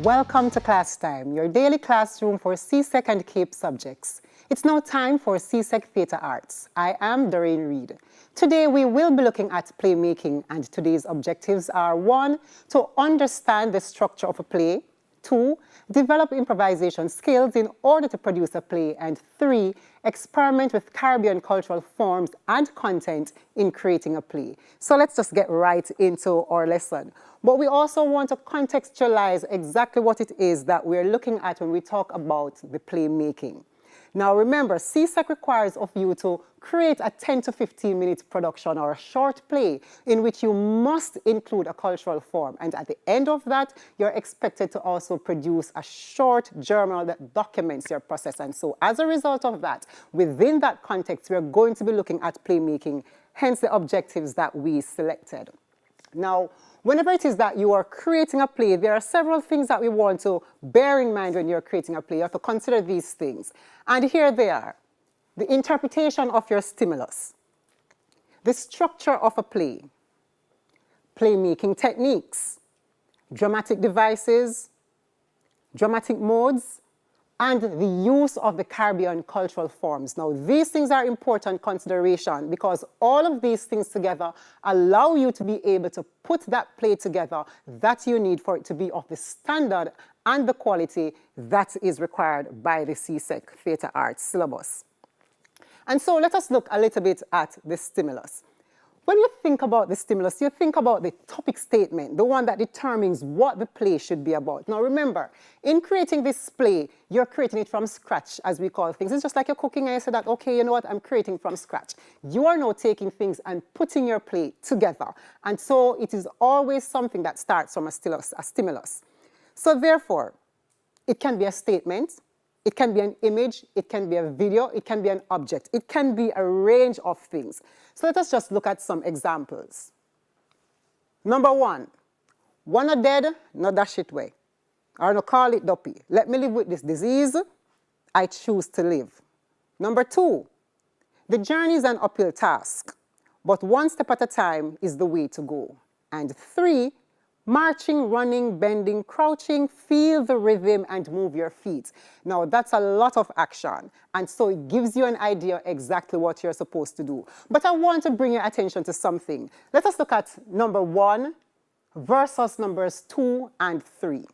Welcome to Class Time, your daily classroom for CSEC and CAPE subjects. It's now time for CSEC Theatre Arts. I am Doreen Reed. Today we will be looking at playmaking, and today's objectives are 1. To understand the structure of a play, 2. Develop improvisation skills in order to produce a play, and 3. Experiment with Caribbean cultural forms and content in creating a play. So let's just get right into our lesson. But we also want to contextualize exactly what it is that we're looking at when we talk about the playmaking. Now remember, CSEC requires of you to create a 10 to 15 minute production or a short play in which you must include a cultural form. And at the end of that, you're expected to also produce a short journal that documents your process. And so as a result of that, within that context, we're going to be looking at playmaking, hence the objectives that we selected. Now, whenever it is that you are creating a play, there are several things that we want to bear in mind when you're creating a play. You have to consider these things. And here they are. The interpretation of your stimulus, the structure of a play, playmaking techniques, dramatic devices, dramatic modes, and the use of the Caribbean cultural forms. Now, these things are important consideration because all of these things together allow you to be able to put that play together that you need for it to be of the standard and the quality that is required by the CSEC Theatre Arts syllabus. And so let us look a little bit at the stimulus. When you think about the stimulus, you think about the topic statement, the one that determines what the play should be about. Now remember, in creating this play, you're creating it from scratch, as we call things. It's just like you're cooking and you say that, okay, you know what, I'm creating from scratch. You are now taking things and putting your play together. And so it is always something that starts from a stimulus. So therefore, it can be a statement, it can be an image, it can be a video, it can be an object. It can be a range of things. So let us just look at some examples. Number 1, one a dead, no dash it way. Or no call it dopey. Let me live with this disease, I choose to live. Number 2, the journey is an uphill task, but one step at a time is the way to go. And 3, marching, running, bending, crouching, feel the rhythm and move your feet. Now that's a lot of action, and so it gives you an idea exactly what you're supposed to do. But I want to bring your attention to something. Let us look at number 1 versus numbers 2 and 3.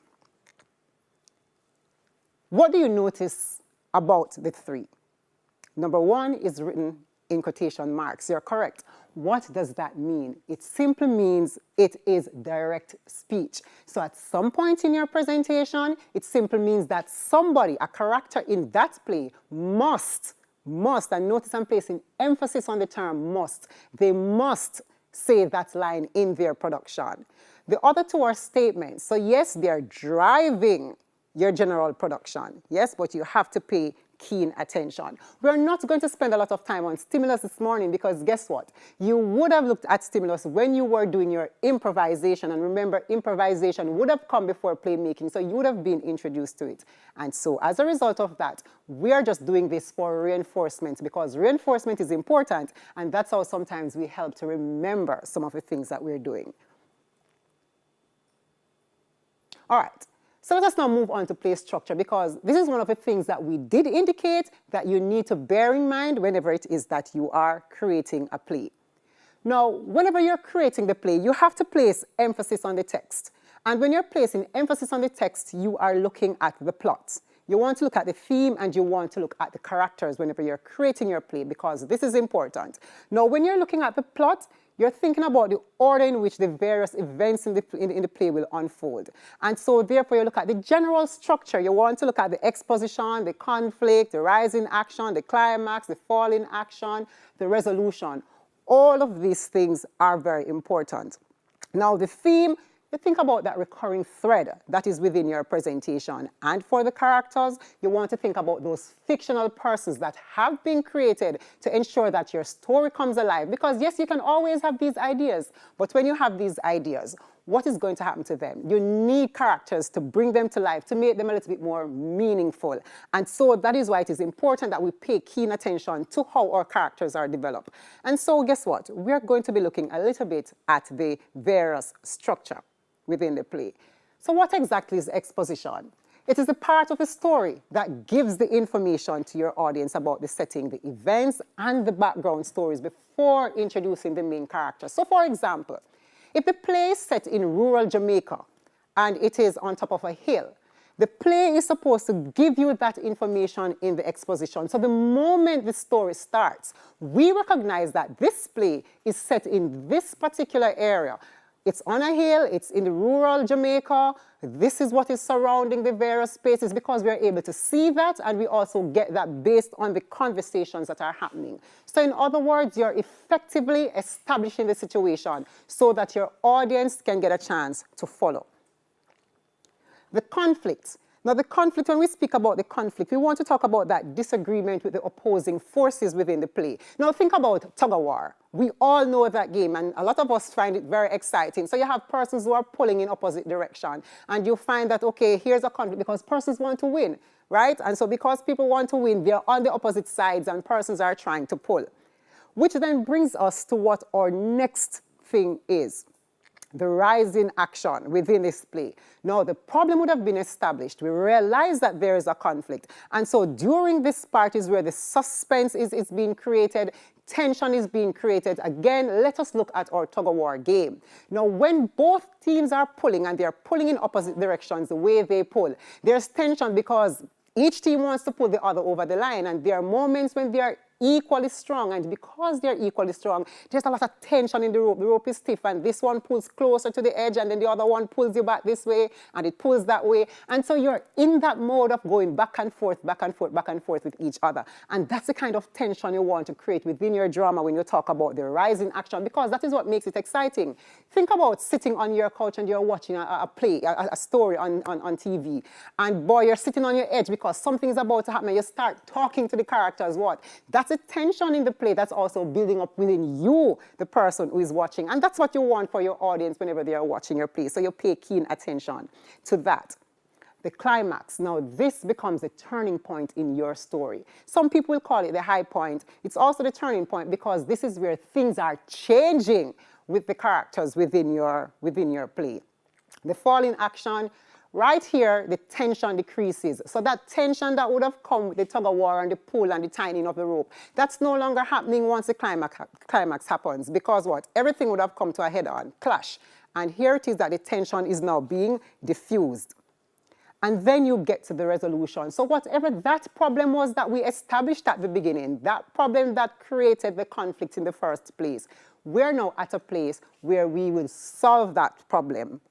What do you notice about the 3? Number 1 is written in quotation marks. You're correct. What does that mean? It simply means it is direct speech. So at some point in your presentation, it simply means that somebody, a character in that play must, and notice I'm placing emphasis on the term must, they must say that line in their production. The other 2 are statements. So yes, they're driving your general production. Yes, but you have to pay keen attention. We're not going to spend a lot of time on stimulus this morning because guess what? You would have looked at stimulus when you were doing your improvisation, and remember, improvisation would have come before playmaking, so you would have been introduced to it. And so as a result of that, we are just doing this for reinforcement because reinforcement is important, and that's how sometimes we help to remember some of the things that we're doing. All right. So let us now move on to play structure because this is one of the things that we did indicate that you need to bear in mind whenever it is that you are creating a play. Now, whenever you're creating the play, you have to place emphasis on the text. And when you're placing emphasis on the text, you are looking at the plot. You want to look at the theme and you want to look at the characters whenever you're creating your play because this is important. Now, when you're looking at the plot, you're thinking about the order in which the various events in the play will unfold. And so therefore you look at the general structure. You want to look at the exposition, the conflict, the rise in action, the climax, the fall in action, the resolution. All of these things are very important. Now the theme, you think about that recurring thread that is within your presentation. And for the characters, you want to think about those fictional persons that have been created to ensure that your story comes alive. Because yes, you can always have these ideas, but when you have these ideas, what is going to happen to them? You need characters to bring them to life, to make them a little bit more meaningful. And so that is why it is important that we pay keen attention to how our characters are developed. And so guess what? We're going to be looking a little bit at the various structure within the play. So what exactly is exposition? It is a part of a story that gives the information to your audience about the setting, the events, and the background stories before introducing the main character. So for example, if the play is set in rural Jamaica and it is on top of a hill, the play is supposed to give you that information in the exposition. So the moment the story starts, we recognize that this play is set in this particular area. It's on a hill, it's in the rural Jamaica, this is what is surrounding the various spaces, because we're able to see that, and we also get that based on the conversations that are happening. So in other words, you're effectively establishing the situation so that your audience can get a chance to follow. The conflict. Now the conflict, when we speak about the conflict, we want to talk about that disagreement with the opposing forces within the play. Now think about tug-of-war. We all know that game, and a lot of us find it very exciting. So you have persons who are pulling in opposite direction, and you find that, okay, here's a conflict because persons want to win, right? And so because people want to win, they're on the opposite sides and persons are trying to pull. Which then brings us to what our next thing is. The rising action within this play. Now, the problem would have been established. We realize that there is a conflict. And so during this part is where the suspense is being created, tension is being created. Again, let us look at our tug-of-war game. Now, when both teams are pulling and they're pulling in opposite directions, the way they pull, there's tension because each team wants to pull the other over the line, and there are moments when they are equally strong, and because they're equally strong, there's a lot of tension in the rope. The rope is stiff, and this one pulls closer to the edge, and then the other one pulls you back this way, and it pulls that way. And so you're in that mode of going back and forth, back and forth, back and forth with each other. And that's the kind of tension you want to create within your drama when you talk about the rising action, because that is what makes it exciting. Think about sitting on your couch and you're watching a play, a story on TV, and boy, you're sitting on your edge because something is about to happen, and you start talking to the characters. What? That's a tension in the play that's also building up within you, the person who is watching. And that's what you want for your audience whenever they are watching your play. So you pay keen attention to that. The climax. Now, this becomes a turning point in your story. Some people will call it the high point. It's also the turning point because this is where things are changing with the characters within your play. The fall in action. Right here, the tension decreases. So that tension that would have come with the tug-of-war and the pull and the tightening of the rope, that's no longer happening once the climax happens, because what? Everything would have come to a head-on clash. And here it is that the tension is now being diffused. And then you get to the resolution. So whatever that problem was that we established at the beginning, that problem that created the conflict in the first place, we're now at a place where we will solve that problem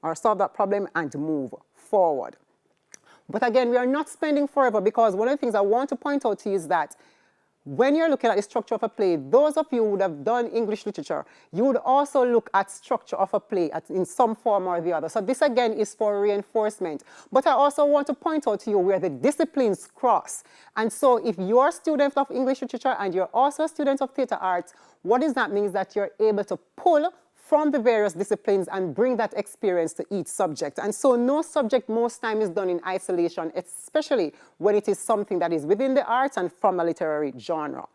and move forward. But again, we are not spending forever, because one of the things I want to point out to you is that when you're looking at the structure of a play, those of you who would have done English literature, you would also look at structure of a play in some form or the other. So this again is for reinforcement. But I also want to point out to you where the disciplines cross. And so if you're a student of English literature and you're also a student of theatre arts, what does that mean is that you're able to pull from the various disciplines and bring that experience to each subject. And so no subject most time is done in isolation, especially when it is something that is within the arts and from a literary genre.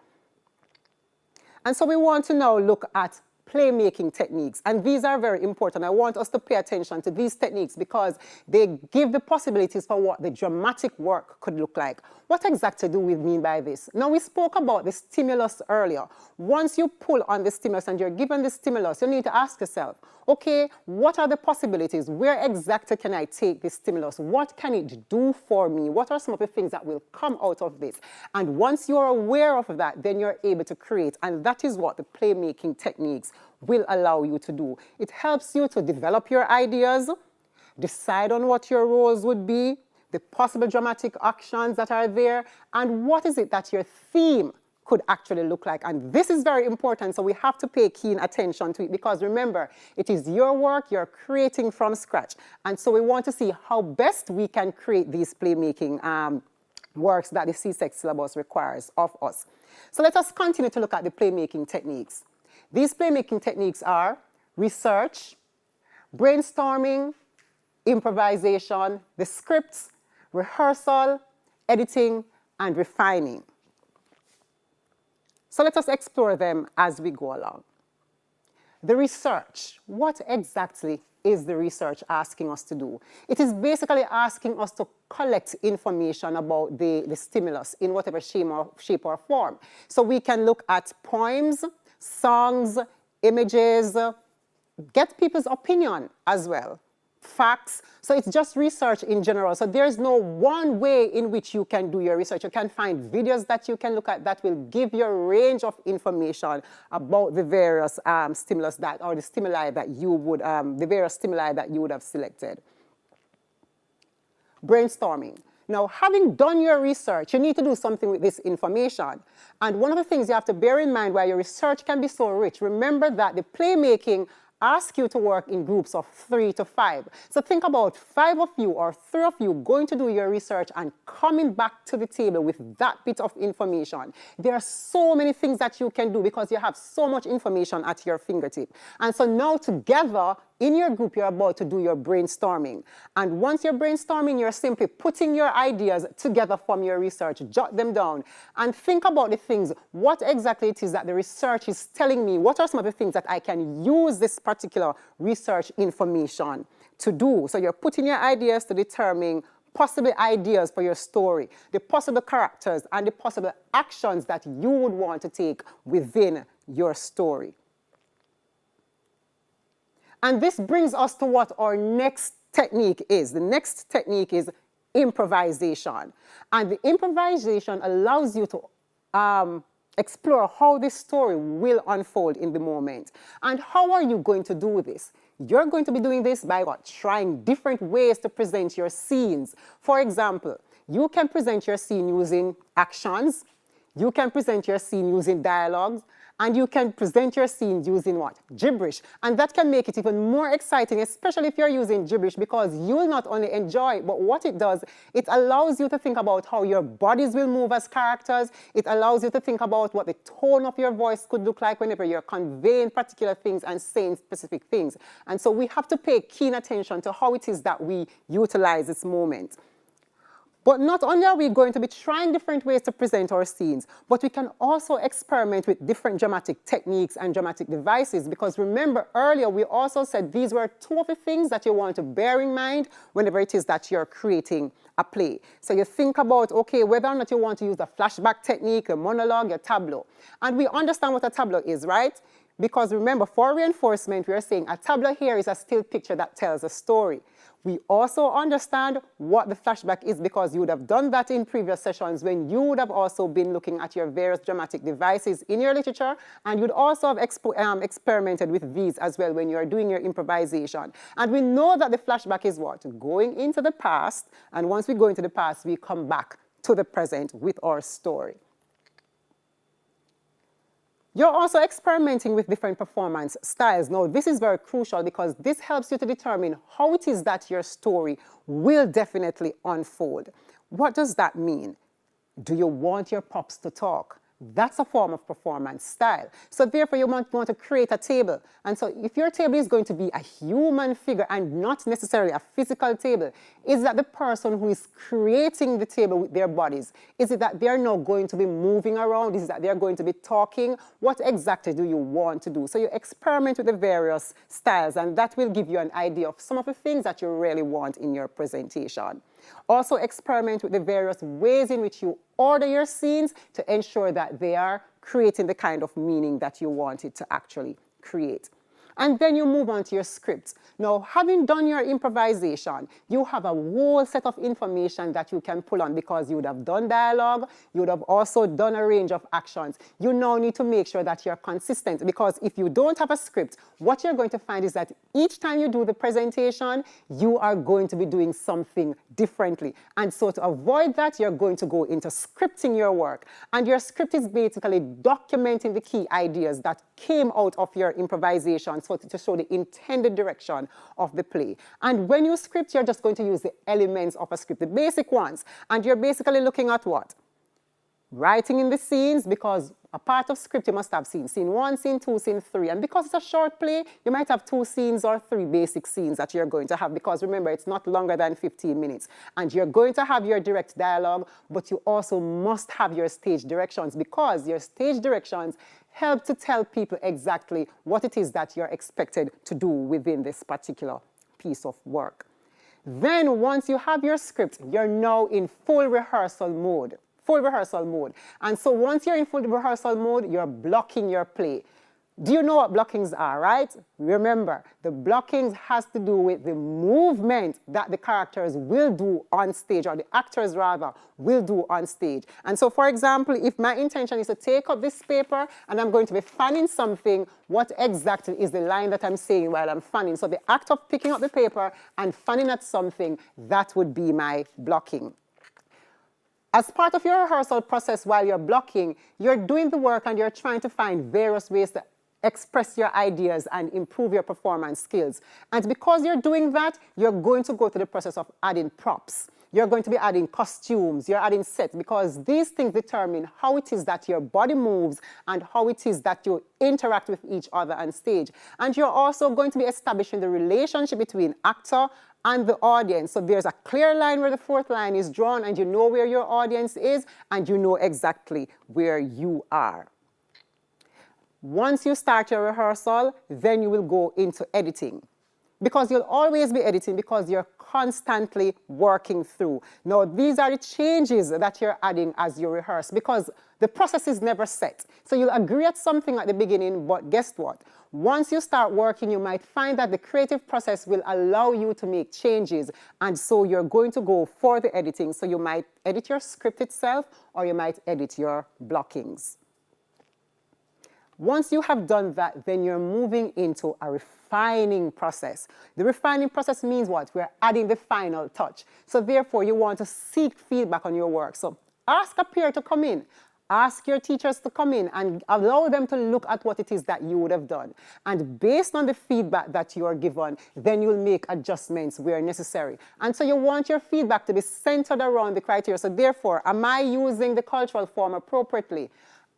And so we want to now look at playmaking techniques, and these are very important. I want us to pay attention to these techniques because they give the possibilities for what the dramatic work could look like. What exactly do we mean by this? Now, we spoke about the stimulus earlier. Once you pull on the stimulus and you're given the stimulus, you need to ask yourself, okay, what are the possibilities? Where exactly can I take this stimulus? What can it do for me? What are some of the things that will come out of this? And once you're aware of that, then you're able to create. And that is what the playmaking techniques will allow you to do. It helps you to develop your ideas, decide on what your roles would be, the possible dramatic actions that are there, and what is it that your theme could actually look like. And this is very important, so we have to pay keen attention to it, because remember, it is your work, you're creating from scratch. And so we want to see how best we can create these playmaking works that the CSEC syllabus requires of us. So let us continue to look at the playmaking techniques. These playmaking techniques are research, brainstorming, improvisation, the scripts, rehearsal, editing, and refining. So let us explore them as we go along. The research, what exactly is the research asking us to do? It is basically asking us to collect information about the stimulus in whatever shape or form. So we can look at poems, songs, images, get people's opinion as well, facts. So it's just research in general. So there's no one way in which you can do your research. You can find videos that you can look at that will give you a range of information about the various stimulus that, or the stimuli that you would, the various stimuli that you would have selected. Brainstorming. Now, having done your research, you need to do something with this information. And one of the things you have to bear in mind why your research can be so rich, remember that the playmaking asks you to work in groups of 3 to 5. So think about 5 of you or 3 of you going to do your research and coming back to the table with that bit of information. There are so many things that you can do because you have so much information at your fingertip. And so now together, in your group, you're about to do your brainstorming. And once you're brainstorming, you're simply putting your ideas together from your research, jot them down, and think about the things, what exactly it is that the research is telling me, what are some of the things that I can use this particular research information to do. So you're putting your ideas to determine possible ideas for your story, the possible characters, and the possible actions that you would want to take within your story. And this brings us to what our next technique is. The next technique is improvisation. And the improvisation allows you to explore how this story will unfold in the moment. And how are you going to do this? You're going to be doing this by what? Trying different ways to present your scenes. For example, you can present your scene using actions. You can present your scene using dialogues. And you can present your scenes using what? Gibberish. And that can make it even more exciting, especially if you're using gibberish, because you'll not only enjoy it, but what it does, it allows you to think about how your bodies will move as characters. It allows you to think about what the tone of your voice could look like whenever you're conveying particular things and saying specific things. And so we have to pay keen attention to how it is that we utilize this moment. But not only are we going to be trying different ways to present our scenes, but we can also experiment with different dramatic techniques and dramatic devices, because remember earlier we also said these were 2 of the things that you want to bear in mind whenever it is that you're creating a play. So you think about, okay, whether or not you want to use a flashback technique, a monologue, a tableau. And we understand what a tableau is, right? Because remember, for reinforcement, we are saying a tableau here is a still picture that tells a story. We also understand what the flashback is because you would have done that in previous sessions when you would have also been looking at your various dramatic devices in your literature, and you'd also have experimented with these as well when you're doing your improvisation. And we know that the flashback is what? Going into the past, and once we go into the past, we come back to the present with our story. You're also experimenting with different performance styles. Now, this is very crucial because this helps you to determine how it is that your story will definitely unfold. What does that mean? Do you want your props to talk? That's a form of performance style. So therefore, you want to create a table. And so if your table is going to be a human figure and not necessarily a physical table, is that the person who is creating the table with their bodies, is it that they're now going to be moving around? Is it that they're going to be talking? What exactly do you want to do? So you experiment with the various styles, and that will give you an idea of some of the things that you really want in your presentation. Also experiment with the various ways in which you order your scenes to ensure that they are creating the kind of meaning that you want it to actually create. And then you move on to your script. Now, having done your improvisation, you have a whole set of information that you can pull on because you would have done dialogue, you would have also done a range of actions. You now need to make sure that you're consistent, because if you don't have a script, what you're going to find is that each time you do the presentation, you are going to be doing something differently. And so to avoid that, you're going to go into scripting your work. And your script is basically documenting the key ideas that came out of your improvisation, so to show the intended direction of the play. And when you script, you're just going to use the elements of a script, the basic ones. And you're basically looking at what? Writing in the scenes, because a part of script you must have scene 1, scene 2, scene 3. And because it's a short play, you might have 2 scenes or 3 basic scenes that you're going to have, because remember, it's not longer than 15 minutes. And you're going to have your direct dialogue, but you also must have your stage directions, because your stage directions help to tell people exactly what it is that you're expected to do within this particular piece of work. Then once you have your script, you're now in full rehearsal mode. Full rehearsal mode. And so once you're in full rehearsal mode, you're blocking your play. Do you know what blockings are, right? Remember, the blockings has to do with the movement that the characters will do on stage, or the actors rather, will do on stage. And so, for example, if my intention is to take up this paper and I'm going to be fanning something, what exactly is the line that I'm saying while I'm fanning? So the act of picking up the paper and fanning at something, that would be my blocking. As part of your rehearsal process while you're blocking, you're doing the work and you're trying to find various ways to express your ideas and improve your performance skills. And because you're doing that, you're going to go through the process of adding props. You're going to be adding costumes, you're adding sets, because these things determine how it is that your body moves and how it is that you interact with each other on stage. And you're also going to be establishing the relationship between actor and the audience. So there's a clear line where the fourth line is drawn, and you know where your audience is, and you know exactly where you are. Once you start your rehearsal, then you will go into editing. Because you'll always be editing, because you're constantly working through. Now, these are the changes that you're adding as you rehearse, because the process is never set. So you'll agree at something at the beginning, but guess what? Once you start working, you might find that the creative process will allow you to make changes. And so you're going to go for the editing. So you might edit your script itself, or you might edit your blockings. Once you have done that, then you're moving into a refining process. The refining process means what? We're adding the final touch. So therefore, you want to seek feedback on your work. So ask a peer to come in. Ask your teachers to come in and allow them to look at what it is that you would have done. And based on the feedback that you are given, then you'll make adjustments where necessary. And so you want your feedback to be centered around the criteria. So therefore, am I using the cultural form appropriately?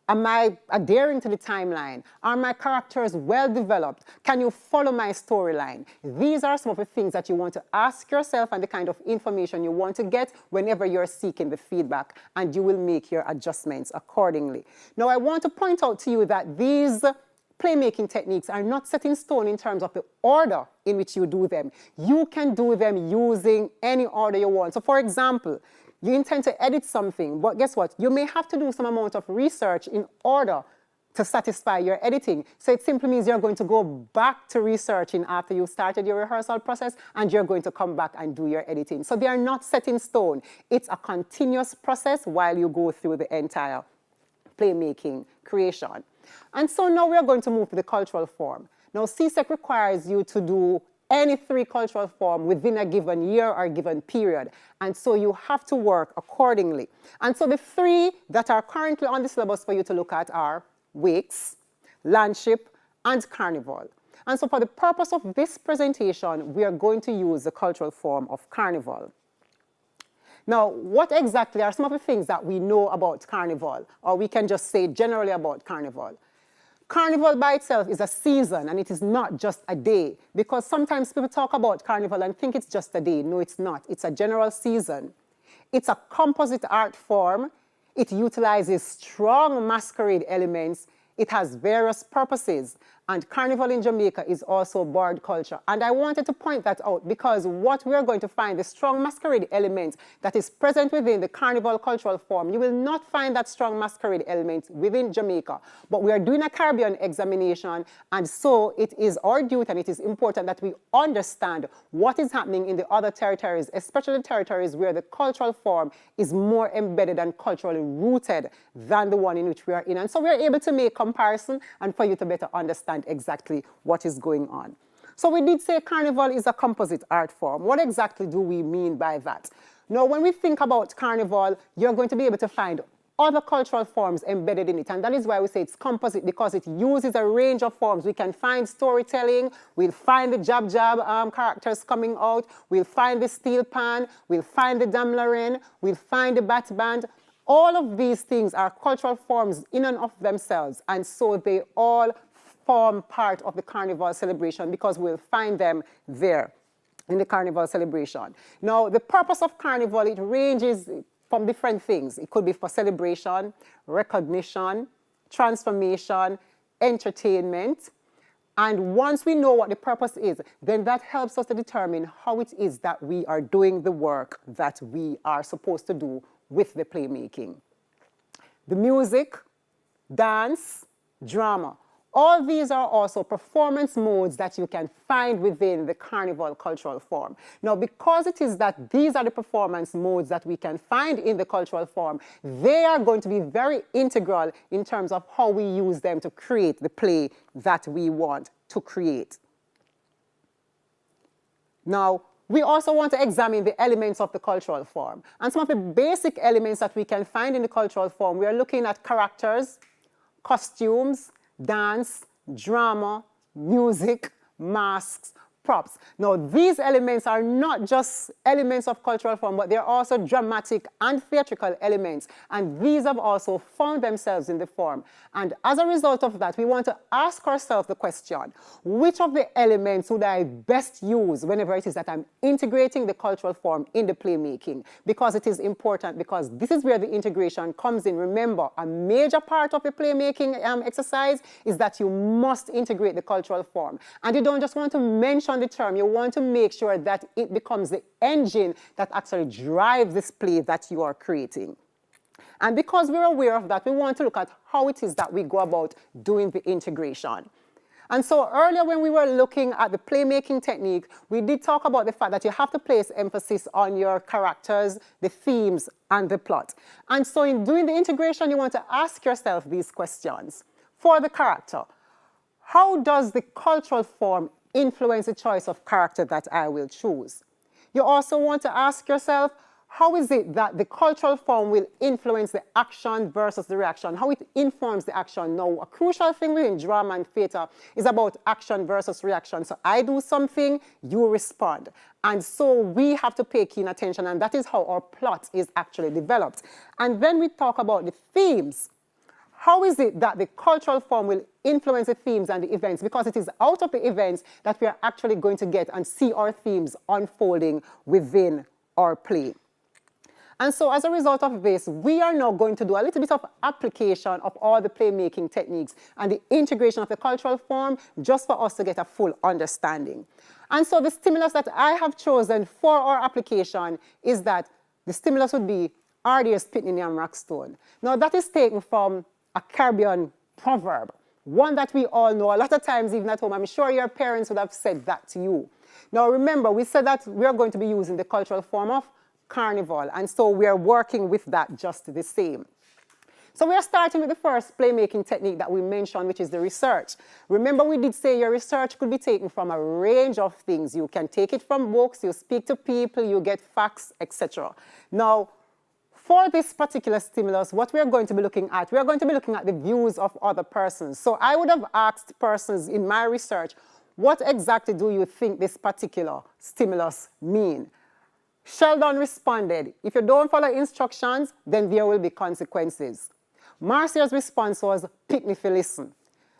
Am I adhering to the timeline? Are my characters well developed? Can you follow my storyline? These are some of the things that you want to ask yourself and the kind of information you want to get whenever you're seeking the feedback, and you will make your adjustments accordingly. Now, I want to point out to you that these playmaking techniques are not set in stone in terms of the order in which you do them. You can do them using any order you want. So, for example, you intend to edit something, but guess what? You may have to do some amount of research in order to satisfy your editing. So it simply means you're going to go back to researching after you started your rehearsal process, and you're going to come back and do your editing. So they are not set in stone. It's a continuous process while you go through the entire playmaking creation. And so now we're going to move to the cultural form. Now, CSEC requires you to do any 3 cultural forms within a given year or given period. And so you have to work accordingly. And so the 3 that are currently on the syllabus for you to look at are wakes, landship, and carnival. And so for the purpose of this presentation, we are going to use the cultural form of carnival. Now, what exactly are some of the things that we know about carnival, or we can just say generally about carnival? Carnival by itself is a season, and it is not just a day, because sometimes people talk about carnival and think it's just a day. No, it's not. It's a general season. It's a composite art form. It utilizes strong masquerade elements. It has various purposes. And carnival in Jamaica is also bird culture. And I wanted to point that out because what we are going to find, the strong masquerade element that is present within the carnival cultural form, you will not find that strong masquerade element within Jamaica. But we are doing a Caribbean examination, and so it is our duty and it is important that we understand what is happening in the other territories, especially territories where the cultural form is more embedded and culturally rooted than the one in which we are in. And so we are able to make comparison and for you to better understand exactly what is going on. So we did say carnival is a composite art form. What exactly do we mean by that? Now, when we think about carnival, you're going to be able to find other cultural forms embedded in it. And that is why we say it's composite, because it uses a range of forms. We can find storytelling, we'll find the jab characters coming out, we'll find the steel pan, we'll find the damlarin, we'll find the bat band. All of these things are cultural forms in and of themselves, and so they all form part of the carnival celebration because we'll find them there in the carnival celebration. Now, the purpose of carnival, it ranges from different things. It could be for celebration, recognition, transformation, entertainment. And once we know what the purpose is, then that helps us to determine how it is that we are doing the work that we are supposed to do with the playmaking. The music, dance, drama. All these are also performance modes that you can find within the carnival cultural form. Now, because it is that these are the performance modes that we can find in the cultural form, they are going to be very integral in terms of how we use them to create the play that we want to create. Now, we also want to examine the elements of the cultural form. And some of the basic elements that we can find in the cultural form, we are looking at characters, costumes, dance, drama, music, masks, props. Now, these elements are not just elements of cultural form, but they're also dramatic and theatrical elements. And these have also found themselves in the form. And as a result of that, we want to ask ourselves the question, which of the elements would I best use whenever it is that I'm integrating the cultural form in the playmaking? Because it is important, because this is where the integration comes in. Remember, a major part of the playmaking exercise is that you must integrate the cultural form. And you don't just want to mention the term, you want to make sure that it becomes the engine that actually drives this play that you are creating. And because we're aware of that, we want to look at how it is that we go about doing the integration. And so earlier when we were looking at the playmaking technique, we did talk about the fact that you have to place emphasis on your characters, the themes, and the plot. And so in doing the integration, you want to ask yourself these questions. For the character, how does the cultural form influence the choice of character that I will choose? You also want to ask yourself, how is it that the cultural form will influence the action versus the reaction? How it informs the action? Now, a crucial thing within drama and theater is about action versus reaction. So I do something, you respond. And so we have to pay keen attention, and that is how our plot is actually developed. And then we talk about the themes. How is it that the cultural form will influence the themes and the events? Because it is out of the events that we are actually going to get and see our themes unfolding within our play. And so as a result of this, we are now going to do a little bit of application of all the playmaking techniques and the integration of the cultural form just for us to get a full understanding. And so the stimulus that I have chosen for our application is that the stimulus would be Ardeer's Pitney Yam Rockstone. Now that is taken from a Caribbean proverb, one that we all know. A lot of times, even at home, I'm sure your parents would have said that to you. Now remember, we said that we are going to be using the cultural form of carnival, and so we are working with that just the same. So we are starting with the first playmaking technique that we mentioned, which is the research. Remember, we did say your research could be taken from a range of things. You can take it from books, you speak to people, you get facts, etc. Now, for this particular stimulus, what we are going to be looking at, we are going to be looking at the views of other persons. So I would have asked persons in my research, what exactly do you think this particular stimulus mean? Sheldon responded, if you don't follow instructions, then there will be consequences. Marcia's response was, pick me for listen.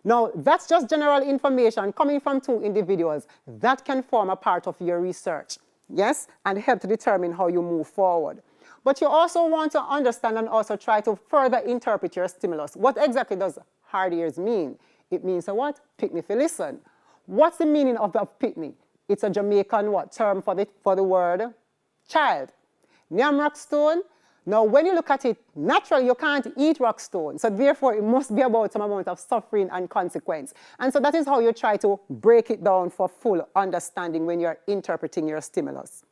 Now, that's just general information coming from two individuals that can form a part of your research, yes, and help to determine how you move forward. But you also want to understand and also try to further interpret your stimulus. What exactly does hard ears mean? It means a what? Pick me for listen. What's the meaning of pick me? It's a Jamaican what term for the word child. Yam Rockstone. Now, when you look at it, naturally, you can't eat rockstone. So therefore, it must be about some amount of suffering and consequence. And so that is how you try to break it down for full understanding when you're interpreting your stimulus.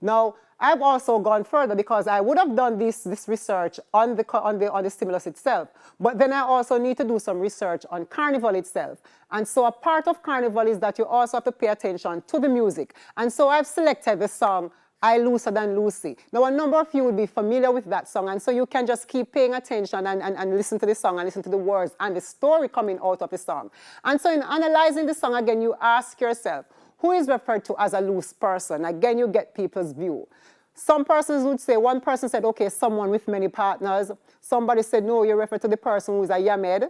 Now, I've also gone further because I would have done this research on the stimulus itself, but then I also need to do some research on carnival itself. And so a part of carnival is that you also have to pay attention to the music. And so I've selected the song, I Looser Than Lucy. Now, a number of you will be familiar with that song, and so you can just keep paying attention and listen to the song and listen to the words and the story coming out of the song. And so in analyzing the song, again, you ask yourself, who is referred to as a loose person? Again, you get people's view. Some persons would say, one person said, okay, someone with many partners. Somebody said, no, you refer to the person who's a yamed.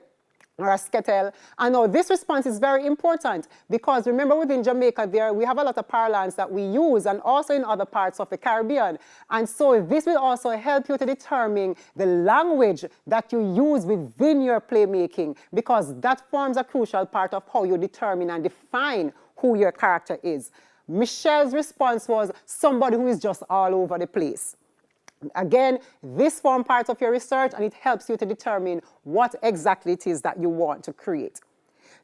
or a skettle. And now this response is very important because remember within Jamaica there we have a lot of parlance that we use and also in other parts of the Caribbean. And so this will also help you to determine the language that you use within your playmaking because that forms a crucial part of how you determine and define who your character is. Michelle's response was somebody who is just all over the place. Again, this forms part of your research and it helps you to determine what exactly it is that you want to create.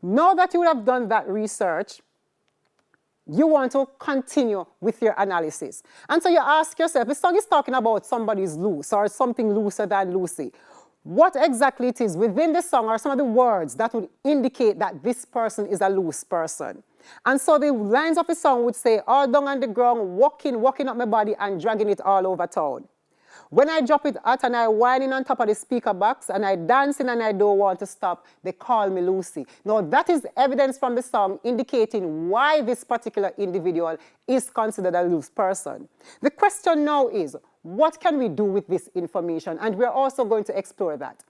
Now that you have done that research, you want to continue with your analysis. And so you ask yourself, the song is talking about somebody's loose or something looser than Lucy. What exactly it is within the song are some of the words that would indicate that this person is a loose person. And so the lines of the song would say, all down on the ground, walking up my body and dragging it all over town. When I drop it out and I whining on top of the speaker box and I dancing and I don't want to stop, they call me Lucy. Now that is evidence from the song indicating why this particular individual is considered a loose person. The question now is, what can we do with this information? And we're also going to explore that.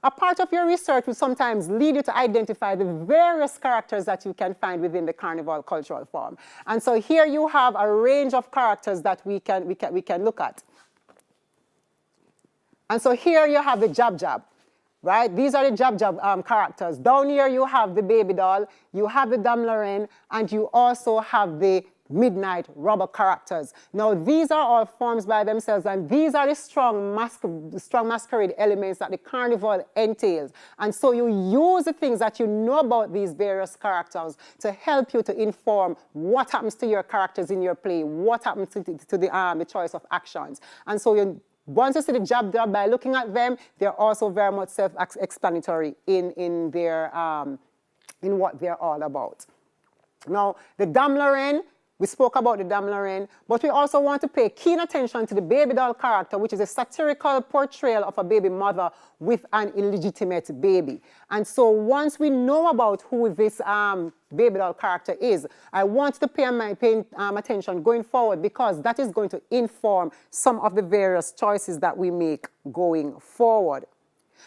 A part of your research will sometimes lead you to identify the various characters that you can find within the carnival cultural form. And so here you have a range of characters that we can look at. And so here you have the Jab, right? These are the Jab characters. Down here you have the baby doll, you have the Dame Lorraine, and you also have the midnight robber characters. Now these are all forms by themselves, and these are the strong masquerade elements that the carnival entails. And so you use the things that you know about these various characters to help you to inform what happens to your characters in your play, what happens to the choice of actions. And so once you see the Jab by looking at them, they're also very much self-explanatory in what they're all about. Now, the Dame Lorraine, we spoke about the Dame Lorraine, but we also want to pay keen attention to the baby doll character, which is a satirical portrayal of a baby mother with an illegitimate baby. And so once we know about who this baby doll character is, I want to pay attention going forward because that is going to inform some of the various choices that we make going forward.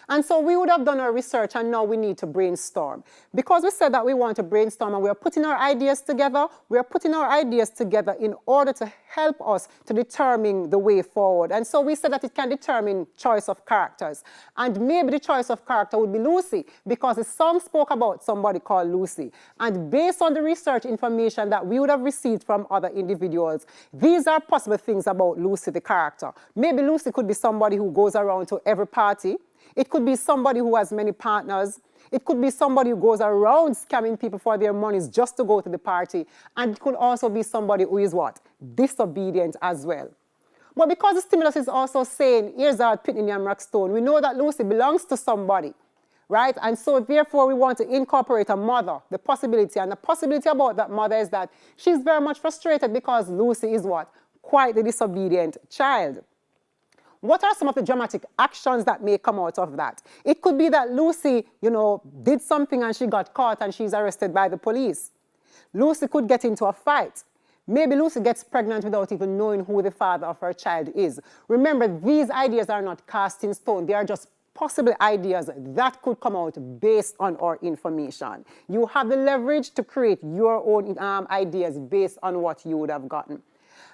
And so we would have done our research and now we need to brainstorm. Because we said that we want to brainstorm and we are putting our ideas together, in order to help us to determine the way forward. And so we said that it can determine choice of characters. And maybe the choice of character would be Lucy because the song spoke about somebody called Lucy. And based on the research information that we would have received from other individuals, these are possible things about Lucy, the character. Maybe Lucy could be somebody who goes around to every party. It could be somebody who has many partners. It could be somebody who goes around scamming people for their monies just to go to the party. And it could also be somebody who is what? Disobedient as well. But because the stimulus is also saying, here's our Pitney and Rockstone, we know that Lucy belongs to somebody, right? And so therefore we want to incorporate a mother, the possibility. And the possibility about that mother is that she's very much frustrated because Lucy is what? Quite the disobedient child. What are some of the dramatic actions that may come out of that? It could be that Lucy, did something and she got caught and she's arrested by the police. Lucy could get into a fight. Maybe Lucy gets pregnant without even knowing who the father of her child is. Remember, these ideas are not cast in stone. They are just possible ideas that could come out based on our information. You have the leverage to create your own ideas based on what you would have gotten.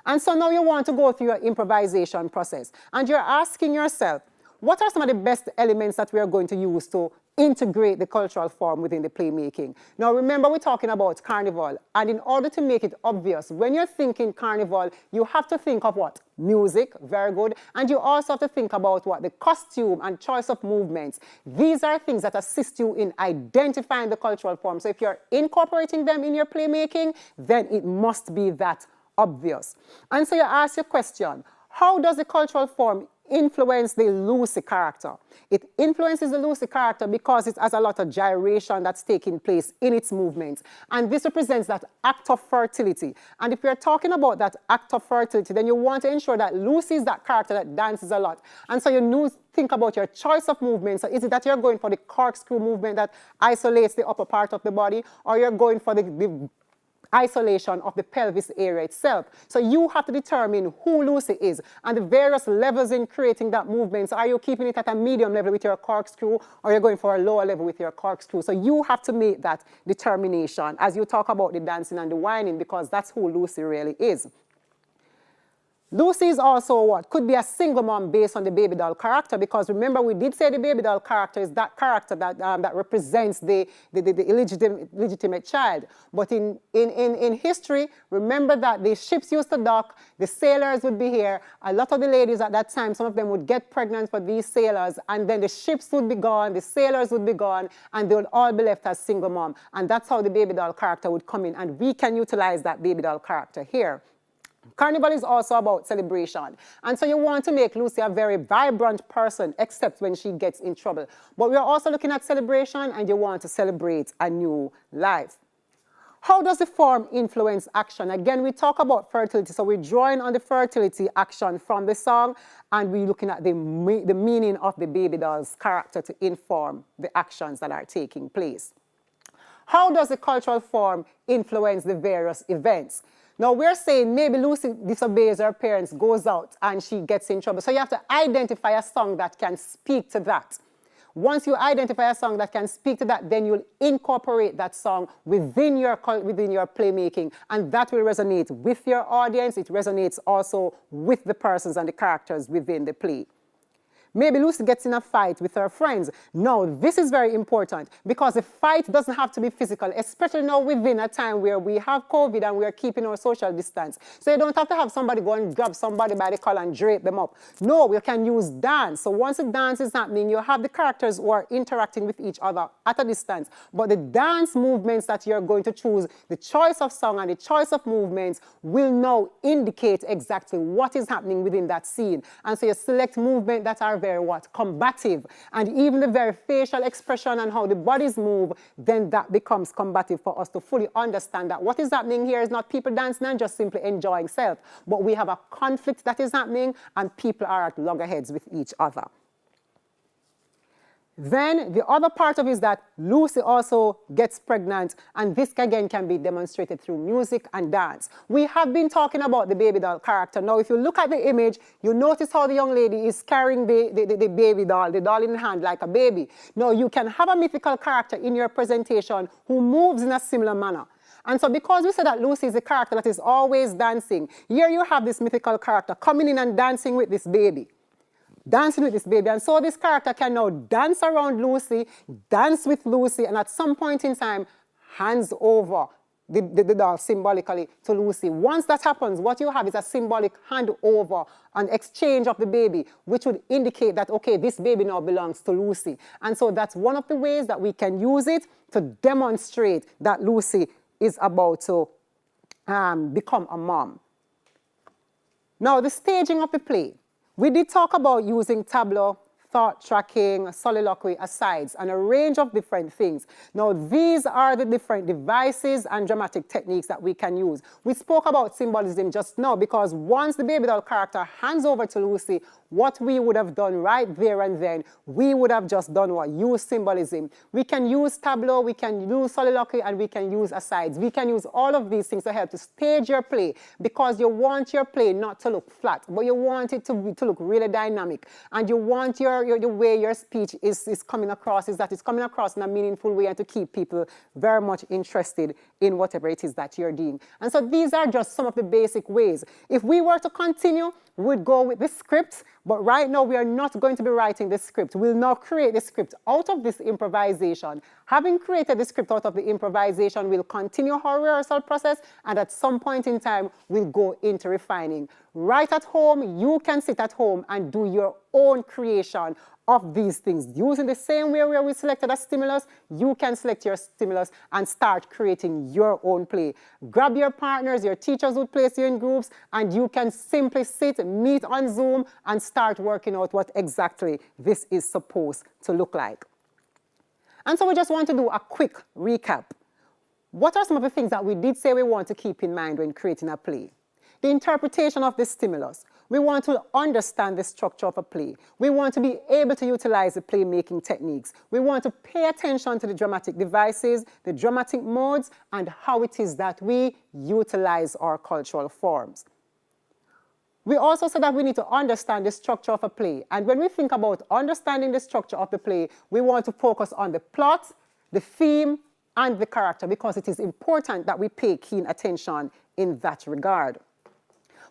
And so now you want to go through your improvisation process. And you're asking yourself, what are some of the best elements that we are going to use to integrate the cultural form within the playmaking? Now remember, we're talking about carnival. And in order to make it obvious, when you're thinking carnival, you have to think of what? Music, very good. And you also have to think about what? The costume and choice of movements. These are things that assist you in identifying the cultural form. So if you're incorporating them in your playmaking, then it must be that obvious. And so you ask your question, how does the cultural form influence the Lucy character? It influences the Lucy character because it has a lot of gyration that's taking place in its movements. And this represents that act of fertility. And if we're talking about that act of fertility, then you want to ensure that Lucy is that character that dances a lot. And so you think about your choice of movement. So is it that you're going for the corkscrew movement that isolates the upper part of the body, or you're going for the isolation of the pelvis area itself. So you have to determine who Lucy is and the various levels in creating that movement. So are you keeping it at a medium level with your corkscrew, or you're going for a lower level with your corkscrew? So you have to make that determination as you talk about the dancing and the whining, because that's who Lucy really is. Lucy is also what? Could be a single mom based on the baby doll character, because remember we did say the baby doll character is that character that, that represents the illegitimate child. But in history, remember that the ships used to dock, the sailors would be here, a lot of the ladies at that time, some of them would get pregnant for these sailors, and then the ships would be gone, the sailors would be gone, and they would all be left as single mom. And that's how the baby doll character would come in, and we can utilize that baby doll character here. Carnival is also about celebration. And so you want to make Lucy a very vibrant person, except when she gets in trouble. But we're also looking at celebration, and you want to celebrate a new life. How does the form influence action? Again, we talk about fertility. So we're drawing on the fertility action from the song, and we're looking at the meaning of the baby doll's character to inform the actions that are taking place. How does the cultural form influence the various events? Now, we're saying maybe Lucy disobeys her parents, goes out, and she gets in trouble. So you have to identify a song that can speak to that. Once you identify a song that can speak to that, then you'll incorporate that song within your playmaking, and that will resonate with your audience. It resonates also with the persons and the characters within the play. Maybe Lucy gets in a fight with her friends. Now, this is very important, because the fight doesn't have to be physical, especially now within a time where we have COVID and we are keeping our social distance. So you don't have to have somebody go and grab somebody by the collar and drape them up. No, we can use dance. So once the dance is happening, you have the characters who are interacting with each other at a distance. But the dance movements that you're going to choose, the choice of song and the choice of movements will now indicate exactly what is happening within that scene. And so you select movements that are very combative, and even the very facial expression and how the bodies move, then that becomes combative for us to fully understand that what is happening here is not people dancing and just simply enjoying self, but we have a conflict that is happening and people are at loggerheads with each other. Then the other part of it is that Lucy also gets pregnant, and this again can be demonstrated through music and dance. We have been talking about the baby doll character. Now, if you look at the image, you notice how the young lady is carrying the baby doll, the doll in the hand like a baby. Now, you can have a mythical character in your presentation who moves in a similar manner. And so because we said that Lucy is a character that is always dancing, here you have this mythical character coming in and dancing with this baby. Dancing with this baby. And so this character can now dance around Lucy, dance with Lucy, and at some point in time, hands over the doll symbolically to Lucy. Once that happens, what you have is a symbolic handover, an exchange of the baby, which would indicate that, okay, this baby now belongs to Lucy. And so that's one of the ways that we can use it to demonstrate that Lucy is about to become a mom. Now, the staging of the play. We did talk about using tableau, thought tracking, soliloquy, asides, and a range of different things. Now, these are the different devices and dramatic techniques that we can use. We spoke about symbolism just now, because once the baby doll character hands over to Lucy, what we would have done right there and then, we would have just done what? Use symbolism. We can use tableau, we can use soliloquy, and we can use asides. We can use all of these things to help to stage your play, because you want your play not to look flat, but you want it to look really dynamic. And you want the way your speech is coming across, is that it's coming across in a meaningful way and to keep people very much interested in whatever it is that you're doing. And so these are just some of the basic ways. If we were to continue, we'd go with the script, but right now we are not going to be writing the script. We'll now create the script out of this improvisation. Having created the script out of the improvisation, we'll continue our rehearsal process, and at some point in time, we'll go into refining. Right at home, you can sit at home and do your own creation of these things. Using the same way where we selected a stimulus, you can select your stimulus and start creating your own play. Grab your partners, your teachers would place you in groups, and you can simply sit, meet on Zoom, and start working out what exactly this is supposed to look like. And so we just want to do a quick recap. What are some of the things that we did say we want to keep in mind when creating a play? The interpretation of the stimulus. We want to understand the structure of a play. We want to be able to utilize the playmaking techniques. We want to pay attention to the dramatic devices, the dramatic modes, and how it is that we utilize our cultural forms. We also said that we need to understand the structure of a play. And when we think about understanding the structure of the play, we want to focus on the plot, the theme, and the character, because it is important that we pay keen attention in that regard.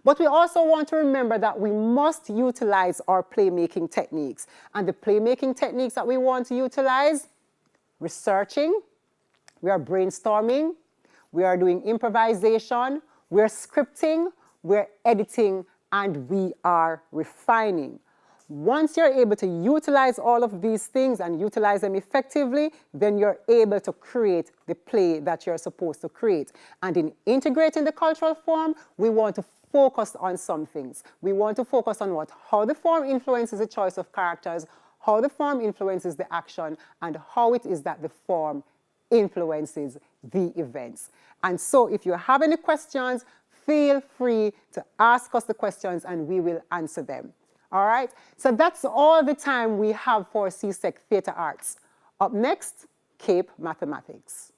But we also want to remember that we must utilize our playmaking techniques. And the playmaking techniques that we want to utilize: researching, we are brainstorming, we are doing improvisation, we are scripting, we're editing, and we are refining. Once you're able to utilize all of these things and utilize them effectively, then you're able to create the play that you're supposed to create. And in integrating the cultural form, we want to focus on some things. We want to focus on how the form influences the choice of characters, how the form influences the action, and how it is that the form influences the events. And so if you have any questions, feel free to ask us the questions and we will answer them. All right? So that's all the time we have for CSEC Theatre Arts. Up next, Cape Mathematics.